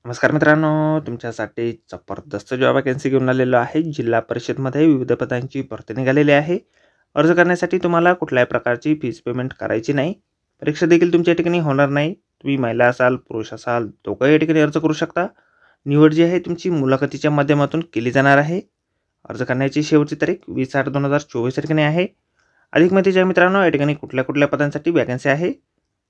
नमस्कार मित्रांनो, तुमच्यासाठी जबरदस्त जॉब वॅकन्सी घेऊन आलेलो आहे। जिल्हा परिषदमध्ये विविध पदांची भरती निघालेली आहे। अर्ज करण्यासाठी तुम्हाला कुठल्याही प्रकारची फीस पेमेंट करायची नाही। परीक्षा देखील तुमच्या ठिकाणी होणार नाही। तुम्ही महिला असाल पुरुष असाल दोघंही या ठिकाणी अर्ज करू शकता। निवड जी आहे तुमची मुलाखतीच्या माध्यमातून केली जाणार आहे। अर्ज करण्याची शेवटची तारीख 20/8/2024 तारखेने आहे। अधिक माहिती ज्या मित्रांनो या ठिकाणी कुठल्या पदांसाठी वॅकन्सी आहे,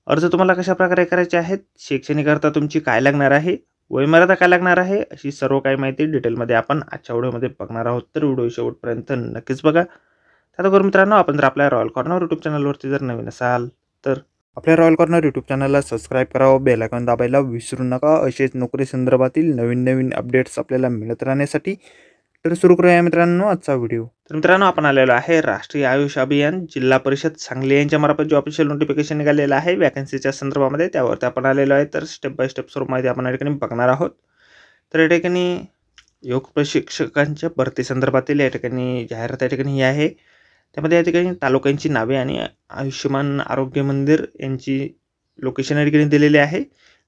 अर्ज तुम्हाला कशा प्रकारे करायचे आहेत, शैक्षणिक अर्हता तुमची काय लागणार आहे, वयमर्यादा काय लागणार आहे, अशी सर्व काही माहिती डिटेलमध्ये आपण आजच्या व्हिडिओमध्ये बघणार आहोत। तर व्हिडिओ शेवटपर्यंत नक्कीच बघा। त्याचबरोबर मित्रांनो, आपण जर आपल्या रॉयल कॉर्नर यूट्यूब चॅनलवरती जर नवीन असाल तर आपल्या रॉयल कॉर्नर यूट्यूब चॅनलला सबस्क्राईब करावं, बेल आयकॉन दाबायला विसरू नका। असेच नोकरी संदर्भातील नवीन अपडेट्स आपल्याला मिळत राहण्यासाठी। तर सुरू करूया मित्रांनो आजचा व्हिडिओ। तर मित्रांनो, आपण आलेलो आहे राष्ट्रीय आयुष अभियान जिल्हा परिषद सांगली यांच्या मार्फत जो ऑफिशियल नोटिफिकेशन निघालेलं आहे वॅकन्सीच्या संदर्भामध्ये, त्यावरती आपण आलेलो आहे। तर स्टेप बाय स्टेप सर्व माहिती आपण या ठिकाणी बघणार आहोत। तर या ठिकाणी योग प्रशिक्षकांच्या भरती संदर्भातील या ठिकाणी जाहिरात या ठिकाणी ही आहे। त्यामध्ये या ठिकाणी तालुक्यांची नावे आणि आयुष्यमान आरोग्य मंदिर यांची लोकेशन या ठिकाणी दिलेली आहे।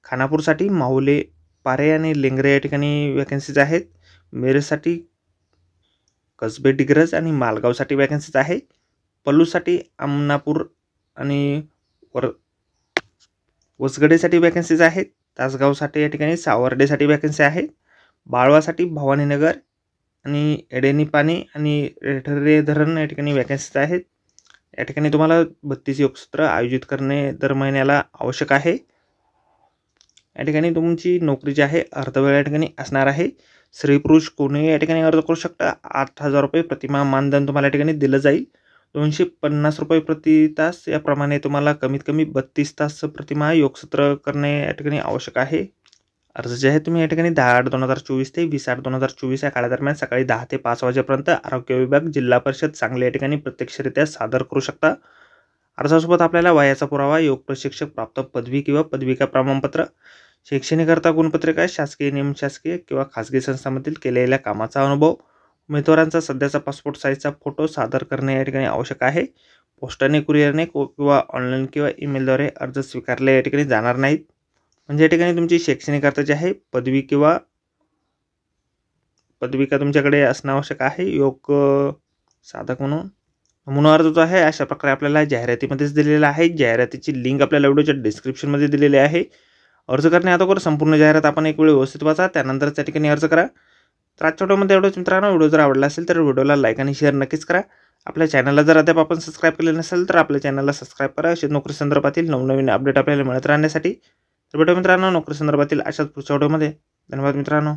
खानापूरसाठी माहुले, पारे आणि लेंगरे या ठिकाणी वॅकन्सीज आहेत। मिरजसाठी कसबे, डिग्रज आणि मालगावसाठी वॅकन्सीज आहे। पल्लूसाठी आमनापूर आणि वसगडेसाठी वॅकन्सीज आहेत। तासगावसाठी या ठिकाणी सावर्डेसाठी वॅकन्सी आहेत। बाळवासाठी भवानीनगर आणि एडेनी पाणी आणि रेठरे धरण या ठिकाणी वॅकन्सीज आहेत। या ठिकाणी तुम्हाला 32 योगसत्र आयोजित करणे दर महिन्याला आवश्यक आहे। या ठिकाणी तुमची नोकरी जी आहे अर्धवेळ या ठिकाणी असणार आहे। स्त्री पुरुष कोणीही या ठिकाणी अर्ज करू शकता। 8,000 रुपये प्रतिमाह मानधन तुम्हाला या ठिकाणी दिलं जाईल। 250 रुपये प्रति तास याप्रमाणे तुम्हाला कमीत कमी 32 तास प्रतिमाह योगसत्र करणे या ठिकाणी आवश्यक आहे। अर्ज जे आहे तुम्ही या ठिकाणी 10/8/2024 ते 20/8/2024 या काळादरम्यान सकाळी 10 ते 5 वाजेपर्यंत आरोग्य विभाग जिल्हा परिषद सांगली या ठिकाणी प्रत्यक्षरित्या सादर करू शकता। अर्जासोबत आपल्याला वयाचा पुरावा, योग प्रशिक्षक प्राप्त पदवी किंवा पदविका प्रमाणपत्र, शैक्षणिक अर्हता गुणपत्रिका, शासकीय निमशासकीय किंवा खासगी संस्थांमधील केलेल्या कामाचा अनुभव, उमेदवारांचा सध्याचा पासपोर्ट साईजचा फोटो सादर करणे या ठिकाणी आवश्यक आहे। पोस्टाने, कुरिअरने किंवा ऑनलाईन किंवा ईमेलद्वारे अर्ज स्वीकारले या ठिकाणी जाणार नाहीत। म्हणजे या ठिकाणी तुमची शैक्षणिक अर्हता जी आहे पदवी किंवा पदविका तुमच्याकडे असणं आवश्यक आहे। योग साधक म्हणून नमुना अर्ज जो आहे अशा प्रकारे आपल्याला जाहिरातीमध्येच दिलेला आहे। जाहिरातीची लिंक आपल्याला व्हिडिओच्या डिस्क्रिप्शनमध्ये दिलेली आहे। अर्ज करणे अगोदर संपूर्ण जाहिरात आपण एक वेळ व्यवस्थित वाचा, त्यानंतर त्या ठिकाणी अर्ज करा। तर आजच्या व्हिडिओमध्ये एवढंच मित्रांनो। व्हिडिओ जर आवडला असेल तर व्हिडिओला लाईक आणि शेअर नक्कीच करा। आपल्या चॅनलला जर अद्याप आपण सबस्क्राईब केले नसेल तर आपल्या चॅनलला सबस्क्राईब करा। असे नोकरी संदर्भातील नवनवीन अपडेट आपल्याला मिळत राहण्यासाठी। तर भेटू मित्रांनो नोकरी संदर्भातील अशाच पुढच्या व्हिडिओमध्ये। धन्यवाद मित्रांनो।